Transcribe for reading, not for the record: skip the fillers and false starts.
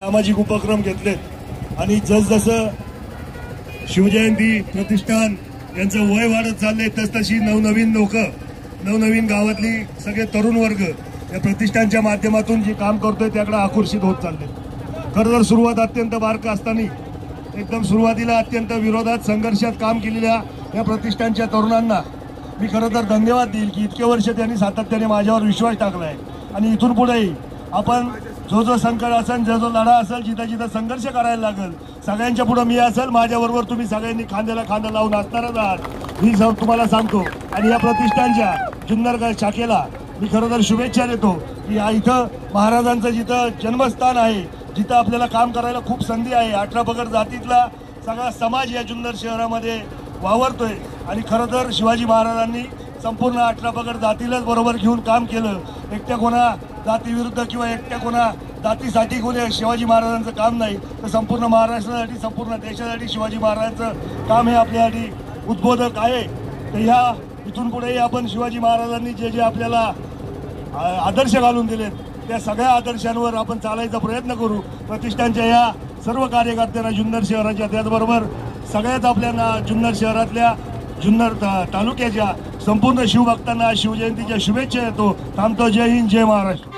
सामाजिक उपक्रम घेतलेत आणि जसजसं शिवजयंती प्रतिष्ठान यांचं वय वाढत चाललंय तसतशी नवनवीन लोक नवनवीन गावातली सगळे तरुण वर्ग या प्रतिष्ठानच्या माध्यमातून जे काम करतोय त्याकडे आकर्षित होत चालले। खरं तर सुरुवात अत्यंत बारका असताना एकदम सुरुवातीला अत्यंत विरोधात संघर्षात काम केलेल्या या प्रतिष्ठानच्या तरुणांना मी खरं तर धन्यवाद देईल की इतके वर्ष त्यांनी सातत्याने माझ्यावर विश्वास टाकलाय आणि इथून पुढेही आपण जो संकट असेल जो लढा असेल जिथं जिथं संघर्ष करायला लागेल सगळ्यांच्या पुढे मी असेल माझ्याबरोबर तुम्ही सगळ्यांनी खांद्याला खांदा लावून असणारच आहात मी तुम्हाला सांगतो। आणि या प्रतिष्ठानच्या जुन्नर शाखेला मी खरं तर शुभेच्छा देतो की इथं महाराजांचं जिथं जन्मस्थान आहे जिथं आपल्याला काम करायला खूप संधी आहे 18 पगड जातीतला सगळा समाज या जुन्नर शहरामध्ये वावरतोय आणि खरं तर शिवाजी महाराजांनी संपूर्ण 18 पगड जातीलाच बरोबर घेऊन काम केलं। एकट्या कोणा जातीविरुद्ध किंवा एकट्या कोणा जातीसाठी कोणी शिवाजी महाराजांचं काम नाही तर संपूर्ण महाराष्ट्रासाठी संपूर्ण देशासाठी शिवाजी महाराजांचं काम हे आपल्यासाठी उद्बोधक आहे। तर ह्या इथून पुढेही आपण शिवाजी महाराजांनी जे जे आपल्याला आदर्श घालून दिलेत त्या सगळ्या आदर्शांवर आपण चालायचा प्रयत्न करू। प्रतिष्ठानच्या या सर्व कार्यकर्त्यांना जुन्नर शहराच्या त्याचबरोबर सगळ्याच आपल्या जुन्नर शहरातल्या जुन्नर तालुक्याच्या संपूर्ण शिवभक्तांना शिवजयंतीच्या शुभेच्छा देतो। थांबतो। जय हिंद, जय महाराष्ट्र।